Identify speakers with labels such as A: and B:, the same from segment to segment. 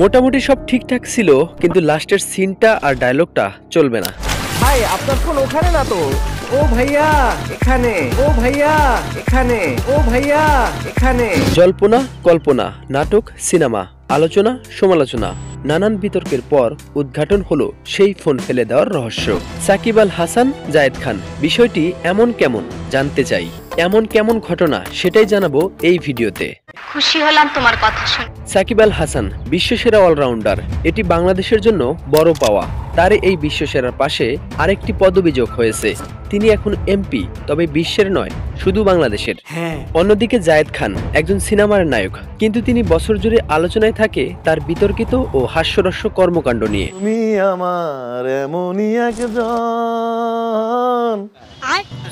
A: মোটামুটি সব ঠিকঠাক ছিল, কিন্তু লাস্টের সিনটা আর ডায়লগটা চলবে না।
B: ভাই আপনার ফোন ওখানে না তো। ও ভাইয়া এখানে, ও ভাইয়া এখানে, ও ভাইয়া এখানে।
A: জল্পনা, কল্পনা, নাটক, সিনেমা, আলোচনা, সমালোচনা, নানান বিতর্কের পর উদ্ঘাটন হলো সেই ফোন ফেলে দেওয়ার রহস্য। সাকিব আল হাসান, জায়েদ খান, বিষয়টি এমন কেমন জানতে চাই। এমন কেমন ঘটনা সেটাই জানাবো এই ভিডিওতে।
C: খুশি হলাম তোমার কথা শুনে।
A: সাকিব আল হাসান বিশ্বসেরা অলরাউন্ডার, এটি বাংলাদেশের জন্য বড় পাওয়া। তার এই বিশ্বসেরার পাশে আরেকটি পদবি যোগ হয়েছে, তিনি এখন এমপি, তবে বিশ্বের নয়, শুধু বাংলাদেশের। অন্যদিকে জায়েদ খান একজন সিনেমার নায়ক, কিন্তু তিনি বছর জুড়ে আলোচনায় থাকে তার বিতর্কিত ও হাস্যরস্য কর্মকাণ্ড নিয়ে।
B: তুমি আমার এমনই একজন।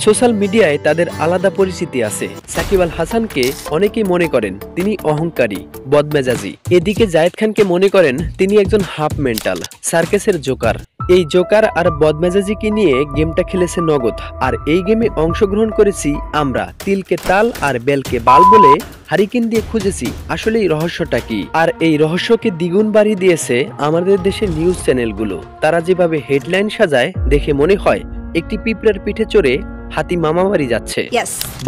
A: সোশ্যাল মিডিয়ায় তাদের আলাদা পরিচিতি আছে। সাকিব আল হাসানকে অনেকেই মনে করেন তিনি অহংকারী, বদমেজাজি। এদিকে জায়েদ খানকে মনে করেন তিনি একজন হাফ মেন্টাল, সার্কাসের জোকার। এই জোকার আর বদমেজাজিকে নিয়ে গেমটা খেলেছে নগদ, আর এই গেমে অংশগ্রহণ করেছি আমরা। তিলকে তাল আর বেলকে বাল বলে হারিকেন দিয়ে খুঁজেছি আসলে এই রহস্যটা কি। আর এই রহস্যকে দ্বিগুণ বাড়িয়ে দিয়েছে আমাদের দেশের নিউজ চ্যানেলগুলো। তারা যেভাবে হেডলাইন সাজায় দেখে মনে হয় একটি পিঁপড়ার পিঠে চড়ে হাতি মামাবাড়ি যাচ্ছে।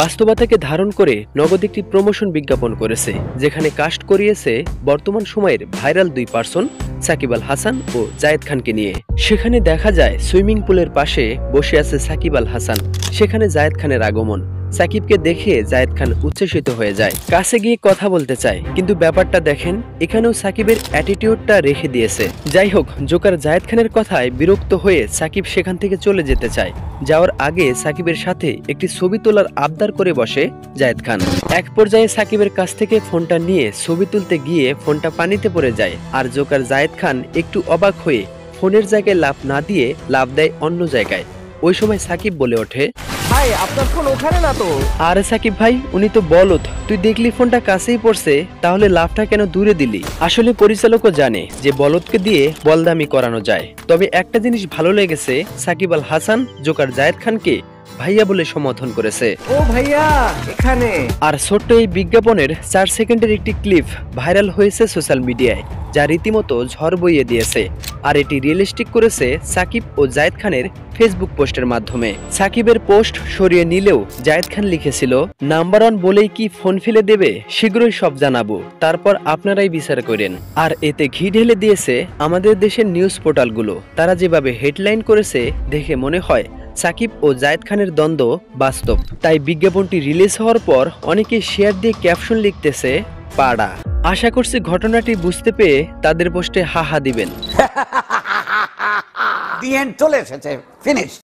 A: বাস্তবতাকে ধারণ করে নগদ একটি প্রমোশন বিজ্ঞাপন করেছে, যেখানে কাস্ট করিয়েছে বর্তমান সময়ের ভাইরাল দুই পার্সন সাকিব আল হাসান ও জায়েদ খানকে নিয়ে। সেখানে দেখা যায় সুইমিং পুলের পাশে বসে আছে সাকিব আল হাসান, সেখানে জায়েদ খানের আগমন। সাকিবকে দেখে জায়েদ খান উচ্ছ্বসিত হয়ে যায়, কাছে গিয়ে কথা বলতে চায়, কিন্তু ব্যাপারটা দেখেন এখানেও সাকিবের অ্যাটিটিউডটা রেখে দিয়েছে। যাই হোক, জোকার জায়েদ খানের কথায় বিরক্ত হয়ে সাকিব সেখান থেকে চলে যেতে চায়। যাওয়ার আগে সাকিবের সাথে একটি ছবি তোলার আবদার করে বসে জায়েদ খান। এক পর্যায়ে সাকিবের কাছ থেকে ফোনটা নিয়ে ছবি তুলতে গিয়ে ফোনটা পানিতে পড়ে যায়, আর জোকার জায়েদ খান একটু অবাক হয়ে ফোনের জায়গায় লাফ না দিয়ে লাফ দেয় অন্য জায়গায়। ওই সময় সাকিব বলে ওঠে,
B: ভাই আপনার ফোন ওখানে না তো।
A: আরে সাকিব ভাই, উনি তো বলদ, তুই দেখলি ফোনটা কাছেই পড়ছে, তাহলে লাভটা কেন দূরে দিলি? আসলে পরিচালকও জানে যে বলদকে দিয়ে বলদামি করানো যায়। তবে একটা জিনিস ভালো লেগেছে, সাকিব আল হাসান জোকার জায়েদ খানকে ভাইয়া বলে সম্বোধন করেছে।
B: ও ভাইয়া এখানে।
A: আর ছোট্ট এই বিজ্ঞাপনের 4 সেকেন্ডের একটি ক্লিপ ভাইরাল হয়েছে সোশ্যাল মিডিয়ায়, যা রীতিমতো ঝড় বইয়ে দিয়েছে। আর এটি রিয়েলিস্টিক করেছে সাকিব ও জায়েদ খানের ফেসবুক পোস্টের মাধ্যমে। সাকিবের পোস্ট সরিয়ে নিলেও জায়েদ খান লিখেছিল, নাম্বার 1 বলেই কি ফোন ফেলে দেবে? শীঘ্রই সব জানাবো, তারপর আপনারাই বিচার করেন। আর এতে ঘি ঢেলে দিয়েছে আমাদের দেশের নিউজ পোর্টালগুলো। তারা যেভাবে হেডলাইন করেছে দেখে মনে হয় সাকিব ও জায়েদ খানের দ্বন্দ্ব বাস্তব। তাই বিজ্ঞাপনটি রিলিজ হওয়ার পর অনেকে শেয়ার দিয়ে ক্যাপশন লিখতেছে পাড়া। আশা করছি ঘটনাটি বুঝতে পেরে তাদের পোস্টে হাহা দিবেন।
D: চলে এসেছে, ফিনিশ।